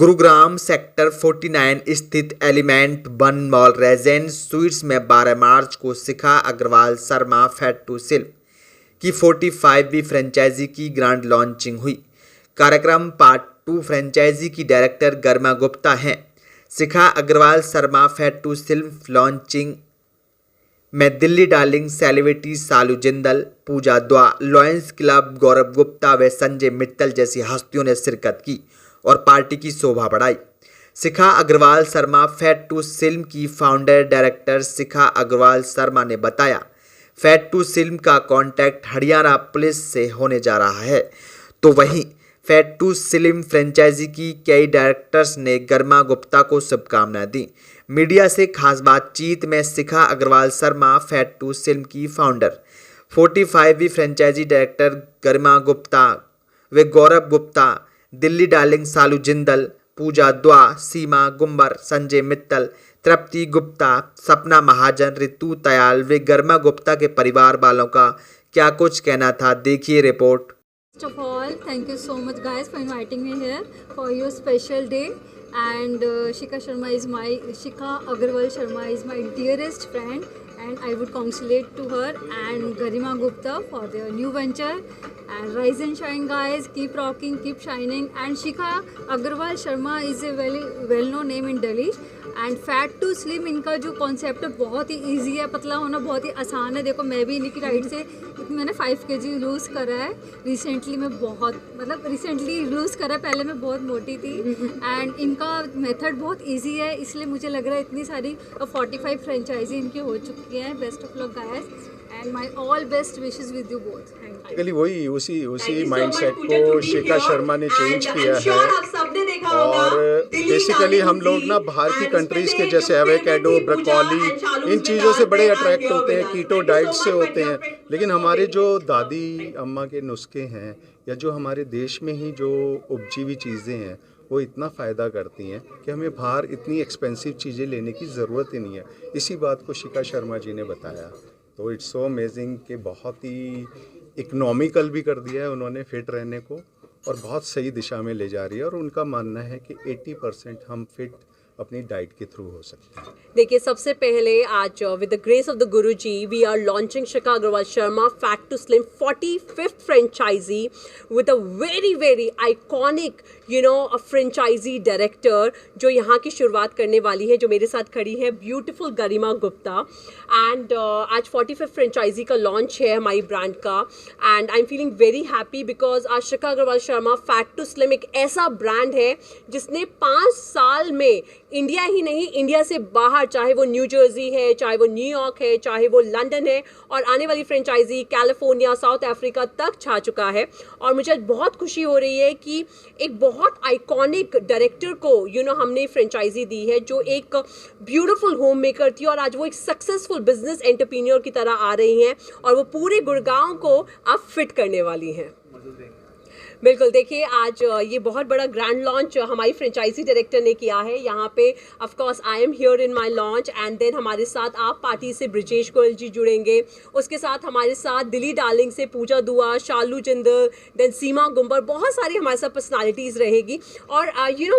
Gurugram sector 49 स्थित Element One Mall Regens Sweets में 12 मार्च को Shikha Agarwal Sharma fat to Silk की 45वीं फ्रेंचाइजी की ग्रैंड लॉन्चिंग हुई। कार्यक्रम पार्ट 2 फ्रेंचाइजी की डायरेक्टर गरिमा गुप्ता हैं। Shikha Agarwal Sharma fat to Silk launching में दिल्ली डार्लिंग सेलिब्रिटी शालू जिंदल, पूजा द्वा, लॉयंस क्लब गौरव गुप्ता व संजय मित्तल जैसी हस्तियों ने शिरकत की और पार्टी की शोभा बढ़ाई। Shikha Agarwal Sharma fat to Silk की फाउंडर डायरेक्टर शिखा अग्रवाल शर्मा ने बताया, फैट टू सिल्क का कॉन्टैक्ट हरियाणा पुलिस से होने जा रहा है। तो वहीं फैट टू सिल्क फ्रेंचाइजी की कई डायरेक्टर्स ने गरिमा गुप्ता को शुभकामनाएं दी। मीडिया से खास बातचीत में Shikha Agarwal Sharma fat to Silk की फाउंडर 45वीं फ्रेंचाइजी डायरेक्टर गरिमा गुप्ता व गौरव गुप्ता, दिल्ली डार्लिंग शालू जिंदल, पूजा द्वा, सीमा गुम्बर, संजय मित्तल, तृप्ति गुप्ता, सपना महाजन, ऋतु तयाल व गरिमा गुप्ता के परिवार वालों का क्या कुछ कहना था, देखिए report. First of all, thank you so much guys for inviting me here for your special day. And Shikha Agarwal Sharma is my dearest friend, and I would congratulate to her and Garima Gupta for their new venture. And rise and shine guys, keep rocking, keep shining. And Shikha Agarwal Sharma is a very well-known name in Delhi. And fat to slim इनका जो concept है बहुत ही easy है, पतला होना बहुत ही आसान है। देखो मैं भी इन्हीं की डाइट से मैंने 5 kg लूज़ करा है रिसेंटली। मैं बहुत रिसेंटली लूज़ करा है, पहले मैं बहुत मोटी थी। एंड इनका मेथड बहुत इजी है, इसलिए मुझे लग रहा है इतनी सारी 45 फ्रेंचाइजी इनकी हो चुकी हैं। Best of luck guys and my all best wishes with you both. Basically वही उसी माइंडसेट को शिखा शर्मा ने चेंज किया है। और बेसिकली हम लोग ना बाहर की कंट्रीज़ के जैसे एवोकाडो, ब्रोकोली, इन चीज़ों से बड़े अट्रैक्ट होते हैं, कीटो डाइट से होते हैं। लेकिन हमारे जो दादी अम्मा के नुस्खे हैं या जो हमारे देश में ही जो उपजी हुई चीज़ें हैं वो इतना फ़ायदा करती हैं कि हमें बाहर इतनी एक्सपेंसिव चीज़ें लेने की ज़रूरत ही नहीं है। इसी बात को शिखा शर्मा जी ने बताया, तो इट्स सो अमेजिंग कि बहुत ही इकोनॉमिकल भी कर दिया है उन्होंने फिट रहने को, और बहुत सही दिशा में ले जा रही है। और उनका मानना है कि 80% हम फिट अपनी डाइट के थ्रू हो सकते हैं। देखिए, सबसे पहले आज with the grace of the guru ji we are launching Shikha Agarwal Sharma fat to Slim 45th franchisee with a very iconic franchisee director जो यहाँ की शुरुआत करने वाली है, जो मेरे साथ खड़ी है, ब्यूटीफुल गरिमा गुप्ता। एंड आज 45th फ्रेंचाइजी का लॉन्च है हमारी ब्रांड का, and I am feeling very happy because आज Shikha Agarwal Sharma fat to Slim एक ऐसा ब्रांड है जिसने 5 साल में इंडिया ही नहीं, इंडिया से बाहर, चाहे वो न्यू जर्सी है, चाहे वो न्यूयॉर्क है, चाहे वो लंदन है, और आने वाली फ्रेंचाइजी कैलिफोर्निया, साउथ अफ्रीका तक छा चुका है। और मुझे बहुत खुशी हो रही है कि एक बहुत आइकॉनिक डायरेक्टर को हमने फ्रेंचाइजी दी है जो एक ब्यूटीफुल होम मेकर थी, और आज वो एक सक्सेसफुल बिजनेस एंटरप्रेन्योर की तरह आ रही हैं और वो पूरे गुड़गांव को अब फिट करने वाली हैं। बिल्कुल, देखिए आज ये बहुत बड़ा ग्रैंड लॉन्च हमारी फ्रेंचाइजी डायरेक्टर ने किया है। यहाँ पे of course I am here in my launch, and then हमारे साथ आप पार्टी से ब्रिजेश गोयल जी जुड़ेंगे, उसके साथ हमारे साथ दिल्ली डार्लिंग से पूजा दुआ, शालू जिंदल, देन सीमा गुम्बर, बहुत सारी हमारे साथ पर्सनालिटीज़ रहेगी। और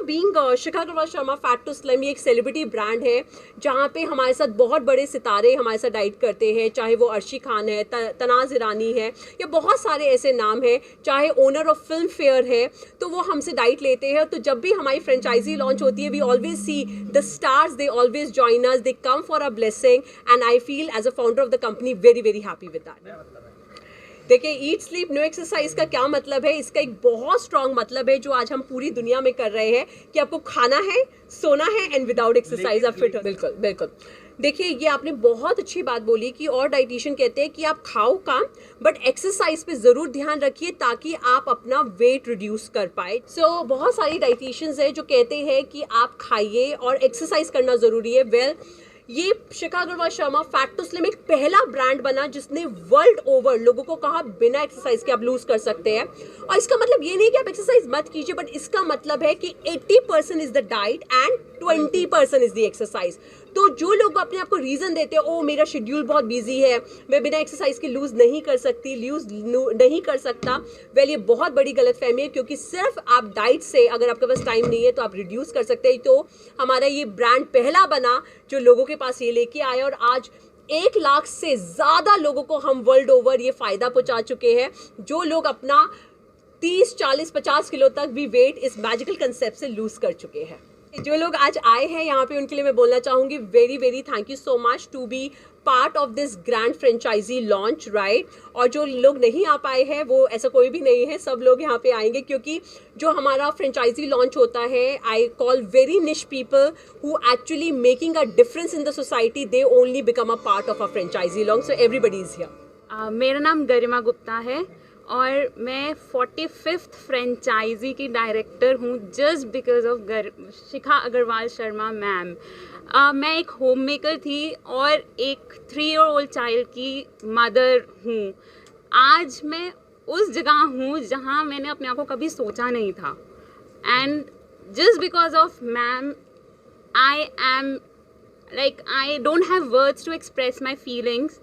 being Shikha Agarwal Sharma fat to slim ये एक सेलिब्रिटी ब्रांड है जहाँ पे हमारे साथ बहुत बड़े सितारे हमारे साथ डाइट करते हैं, चाहे वो अर्शी खान है, तनाज़ ईरानी है, या बहुत सारे ऐसे नाम हैं, चाहे ओनर ऑफ फिल्म फेयर है, तो वो हमसे डाइट लेते हैं। तो जब भी हमारी फ्रेंचाइजी लॉन्च होती है we always see the stars, they always join us, they come for a blessing, and I feel as a founder of the company very happy with that. देखिए, ईट स्लीप नो एक्सरसाइज का क्या मतलब है, इसका एक बहुत strong मतलब है जो आज हम पूरी दुनिया में कर रहे हैं कि आपको खाना है, सोना है, एंड विदाउट एक्सरसाइज आप फिट हो। बिल्कुल देखिए, ये आपने बहुत अच्छी बात बोली कि और डाइटिशियन कहते हैं कि आप खाओ काम बट एक्सरसाइज पे ज़रूर ध्यान रखिए ताकि आप अपना वेट रिड्यूस कर पाए। सो बहुत सारी डाइटिशियंस हैं जो कहते हैं कि आप खाइए और एक्सरसाइज करना ज़रूरी है। वेल, ये Shikha Agarwal Sharma fat to Slim एक पहला ब्रांड बना जिसने वर्ल्ड ओवर लोगों को कहा बिना एक्सरसाइज के आप लूज कर सकते हैं। और इसका मतलब ये नहीं कि आप एक्सरसाइज मत कीजिए, बट इसका मतलब है कि 80% is the diet and 20% is the exercise. तो जो लोग अपने आप को रीज़न देते हैं, ओ मेरा शेड्यूल बहुत बिजी है, मैं बिना एक्सरसाइज के लूज़ नहीं कर सकती, नहीं कर सकता, वेल ये बहुत बड़ी गलतफहमी है, क्योंकि सिर्फ आप डाइट से, अगर आपके पास टाइम नहीं है तो आप रिड्यूस कर सकते हैं। तो हमारा ये ब्रांड पहला बना जो लोगों के पास ये लेके आया, और आज 1 लाख से ज़्यादा लोगों को हम वर्ल्ड ओवर ये फ़ायदा पहुंचा चुके हैं, जो लोग अपना 30, 40, 50 किलो तक भी वेट इस मैजिकल कंसेप्ट से लूज़ कर चुके हैं। जो लोग आज आए हैं यहाँ पे, उनके लिए मैं बोलना चाहूँगी very very thank you so much to be part of this grand franchise launch, right. और जो लोग नहीं आ पाए हैं, वो ऐसा कोई भी नहीं है, सब लोग यहाँ पे आएंगे, क्योंकि जो हमारा फ्रेंचाइजी लॉन्च होता है, I call very niche people who actually making a difference in the society, they only become a part of a franchise launch, so everybody is here. मेरा नाम गरिमा गुप्ता है और मैं 45th फ्रेंचाइजी की डायरेक्टर हूँ, just because of Shikha Agarwal Sharma ma'am. मैं एक home maker थी और एक 3-year-old चाइल्ड की मदर हूँ। आज मैं उस जगह हूँ जहाँ मैंने अपने आप को कभी सोचा नहीं था, and just because of ma'am I am like I don't have words to express my feelings.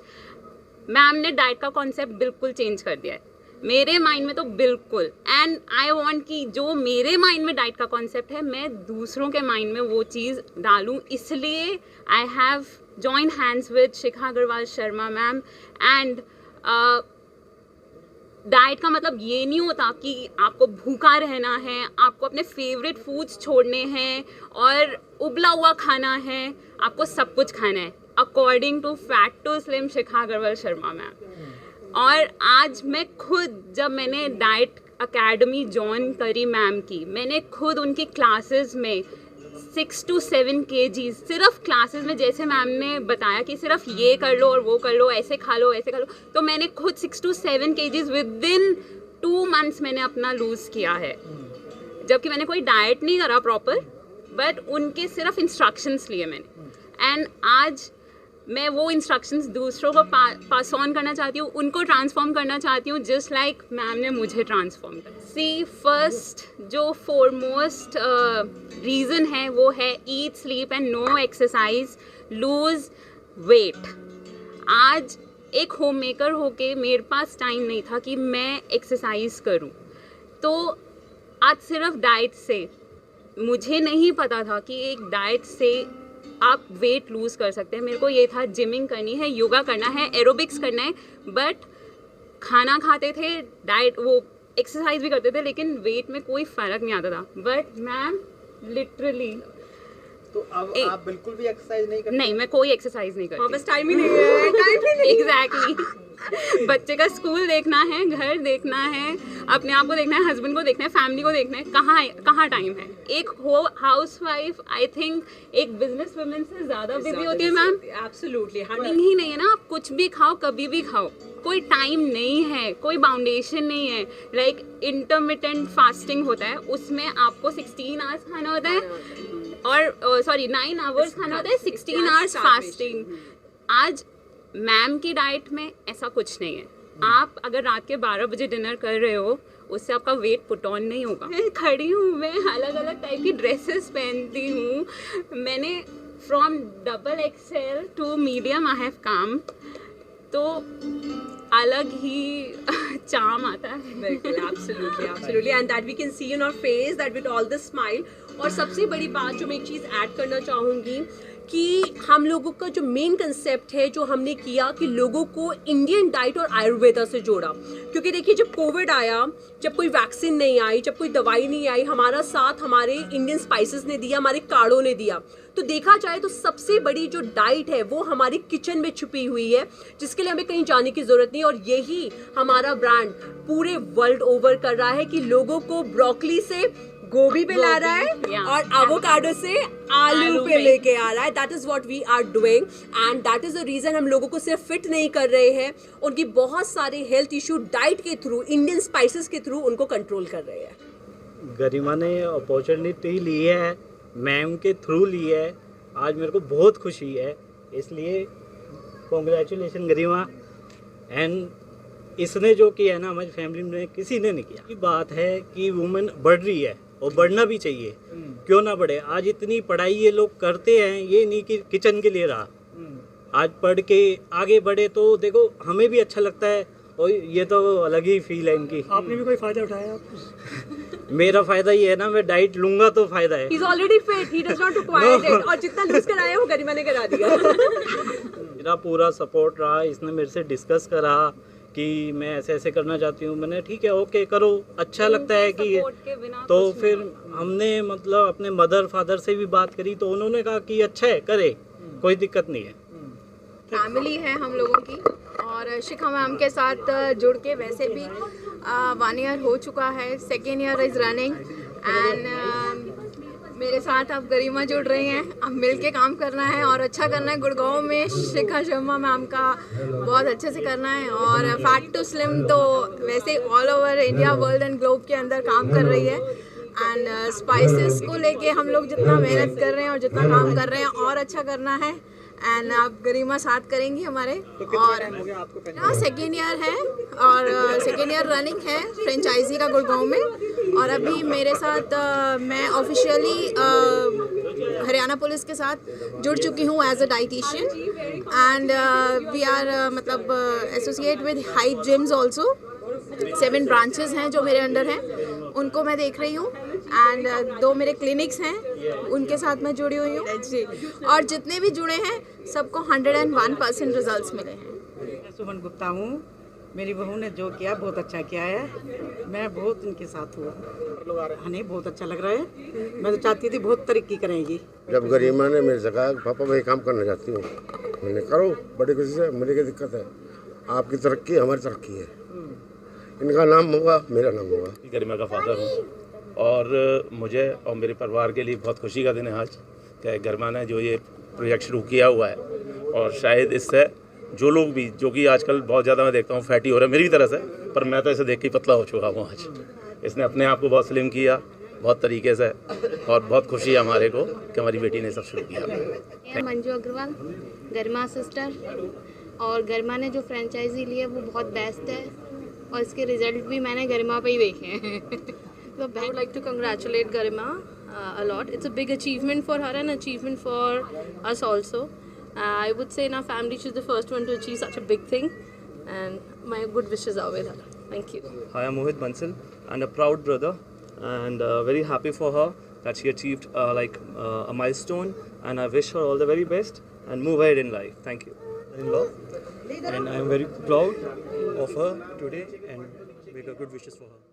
Ma'am ने डाइट का कॉन्सेप्ट बिल्कुल चेंज कर दिया है मेरे माइंड में, तो बिल्कुल। एंड आई वांट कि जो मेरे माइंड में डाइट का कॉन्सेप्ट है, मैं दूसरों के माइंड में वो चीज़ डालूं, इसलिए I have join hands with Shikha Agarwal Sharma ma'am. And diet का मतलब ये नहीं होता कि आपको भूखा रहना है, आपको अपने फेवरेट फूड्स छोड़ने हैं और उबला हुआ खाना है, आपको सब कुछ खाना है according to fat to slim Shikha Agarwal Sharma ma'am. और आज मैं खुद, जब मैंने डाइट अकेडमी ज्वाइन करी मैम की, मैंने खुद उनकी क्लासेस में 6 to 7 kg सिर्फ क्लासेस में, जैसे मैम ने बताया कि सिर्फ ये कर लो और वो कर लो, ऐसे खा लो ऐसे खा लो, तो मैंने खुद 6 to 7 kg with in 2 months मैंने अपना लूज़ किया है, जबकि मैंने कोई डाइट नहीं करा प्रॉपर, बट उनके सिर्फ इंस्ट्रक्शंस लिए मैंने। एंड आज मैं वो इंस्ट्रक्शंस दूसरों को पास ऑन करना चाहती हूँ, उनको ट्रांसफॉर्म करना चाहती हूँ, जस्ट लाइक मैम ने मुझे ट्रांसफॉर्म किया। सी फर्स्ट जो फॉरमोस्ट रीज़न है वो है eat sleep and no exercise, lose weight. आज एक होम मेकर होके मेरे पास टाइम नहीं था कि मैं एक्सरसाइज करूँ, तो आज सिर्फ डाइट से, मुझे नहीं पता था कि एक डाइट से आप वेट लूज़ कर सकते हैं। मेरे को ये था जिमिंग करनी है, योगा करना है, एरोबिक्स करना है, बट खाना खाते थे, डाइट वो एक्सरसाइज भी करते थे, लेकिन वेट में कोई फ़र्क नहीं आता था। बट मैम लिटरली, तो अब आप बिल्कुल भी एक्सरसाइज नहीं करते? नहीं, मैं कोई एक्सरसाइज नहीं करती। बस टाइम ही नहीं है, टाइम ही नहीं। एग्जैक्टली। बच्चे का स्कूल देखना है, घर देखना है, अपने आप को देखना है, हस्बैंड को देखना है, फैमिली को देखना है, कहाँ टाइम है। एक हाउस वाइफ, आई थिंक एक बिजनेस वुमेन से ज़्यादा बिजी होती है मैम। एब्सोल्युटली, ही नहीं है ना, आप कुछ भी खाओ, कभी भी खाओ, कोई टाइम नहीं है, कोई बाउंडेशन नहीं है। लाइक इंटरमिटेंट फास्टिंग होता है, उसमें आपको 16 आवर्स खाना होता है, और 9 आवर्स खाना होता है, 16 आवर्स फास्टिंग। आज मैम की डाइट में ऐसा कुछ नहीं है। आप अगर रात के 12 बजे डिनर कर रहे हो, उससे आपका वेट पुट ऑन नहीं होगा। मैं खड़ी हूँ, मैं अलग अलग टाइप की ड्रेसेस पहनती हूँ, मैंने from XXL to medium I have come, तो अलग ही चार्म आता है। बिल्कुल, absolutely, and that we can see in our face that with all the smile. और सबसे बड़ी बात जो मैं एक चीज़ ऐड करना चाहूँगी कि हम लोगों का जो मेन कंसेप्ट है, जो हमने किया कि लोगों को इंडियन डाइट और आयुर्वेदा से जोड़ा। क्योंकि देखिए, जब कोविड आया, जब कोई वैक्सीन नहीं आई, जब कोई दवाई नहीं आई, हमारा साथ हमारे इंडियन स्पाइसेस ने दिया, हमारे काढ़ों ने दिया। तो देखा जाए तो सबसे बड़ी जो डाइट है वो हमारी किचन में छुपी हुई है, जिसके लिए हमें कहीं जाने की ज़रूरत नहीं। और यही हमारा ब्रांड पूरे वर्ल्ड ओवर कर रहा है कि लोगों को ब्रोकली से गोभी पे ला रहा है और एवोकाडो से आलू पे लेके आ रहा है। That is what we are doing, and that is the reason हम लोगों को सिर्फ फिट नहीं कर रहे हैं, उनकी बहुत सारे हेल्थ इशू डाइट के थ्रू, इंडियन स्पाइसेस के थ्रू उनको कंट्रोल कर रहे हैं। गरिमा ने अपॉर्चुनिटी ली है, मैम के थ्रू ली है, आज मेरे को बहुत खुशी है, इसलिए कॉन्ग्रेचुलेशन गरिमा। एंड इसने जो किया है ना, हमारी फैमिली में किसी ने नहीं किया। ये बात है कि वुमेन बढ़ रही है, और बढ़ना भी चाहिए, क्यों ना बढ़े। आज इतनी पढ़ाई ये लोग करते हैं, ये नहीं कि किचन के लिए रहा, आज पढ़ के आगे बढ़े तो देखो हमें भी अच्छा लगता है, और ये तो अलग ही फील है इनकी। आपने भी कोई फ़ायदा उठाया? मेरा फ़ायदा ये है ना, मैं डाइट लूँगा तो फ़ायदा है। He's already fit, he does not require it. और जितना लूज कराया वो गरिमा ने करा दिया। मेरा पूरा सपोर्ट रहा, इसने मेरे से डिस्कस करा कि मैं ऐसे ऐसे करना चाहती हूँ, मैंने ठीक है ओके करो, अच्छा लगता है कि Support के बिना तो कुछ फिर हमने मतलब अपने मदर फादर से भी बात करी, तो उन्होंने कहा कि अच्छा है करे, कोई दिक्कत नहीं है। फैमिली है हम लोगों की, और शिखा मैम के साथ जुड़ के वैसे भी 1 ईयर हो चुका है, 2nd year is running, and मेरे साथ अब गरिमा जुड़ रही हैं। अब मिल के काम करना है और अच्छा करना है। गुड़गांव में शिखा शर्मा मैम का बहुत अच्छे से करना है, और फैट टू स्लिम तो वैसे all over India, world and globe के अंदर काम कर रही है। एंड स्पाइसेस को लेके हम लोग जितना मेहनत कर रहे हैं और जितना काम कर रहे हैं और अच्छा करना है, एंड आप गरिमा साथ करेंगी हमारे। और हाँ 2nd ईयर है, और 2nd ईयर रनिंग है फ्रेंचाइजी का गुड़गांव में। और अभी मेरे साथ मैं ऑफिशियली हरियाणा पुलिस के साथ जुड़ चुकी हूँ as a dietitian, and we are मतलब associate with height gyms also. 7 branches हैं जो मेरे अंडर हैं, उनको मैं देख रही हूँ, एंड 2 मेरे क्लिनिक्स हैं, उनके साथ मैं जुड़ी हुई हूँ जी। और जितने भी जुड़े हैं सबको 101% रिजल्ट्स मिले हैं। मैं सुमन गुप्ता हूँ। मेरी बहू ने जो किया बहुत अच्छा किया है, मैं बहुत उनके साथ हुआ। हाँ नहीं, बहुत अच्छा लग रहा है। मैं तो चाहती थी बहुत तरक्की करेंगी। जब गरिमा ने मेरे से कहा पापा मैं काम करना चाहती हूँ, मैंने करो बड़ी खुशी से। मुझे क्या दिक्कत है, आपकी तरक्की हमारी तरक्की है, इनका नाम होगा मेरा नाम होगा। गरिमा का फादर हूँ, और मुझे और मेरे परिवार के लिए बहुत खुशी का दिन है आज कि गरिमा ने जो ये प्रोजेक्ट शुरू किया हुआ है, और शायद इससे जो लोग भी, जो कि आजकल बहुत ज़्यादा मैं देखता हूँ फैटी हो रहे हैं मेरी तरह से, पर मैं तो इसे देख के पतला हो चुका हूँ आज। इसने अपने आप को बहुत स्लिम किया बहुत तरीके से, और बहुत खुशी है हमारे को कि हमारी बेटी ने सब शुरू किया। मंजू अग्रवाल, गरिमा सिस्टर, और गरिमा ने जो फ्रेंचाइजी ली है वो बहुत बेस्ट है, और इसके रिजल्ट भी मैंने गरिमा पे ही देखे हैं। So I would like to congratulate Garima a lot. It's a big achievement for her and achievement for us also. I would say in our family she's the first one to achieve such a big thing, and my good wishes are with her. Thank you. Hi, I'm Mohit Bansal and a proud brother, and very happy for her that she achieved a milestone, and I wish her all the very best and move ahead in life. Thank you. In-law, and I am very proud of her today and make a good wishes for her.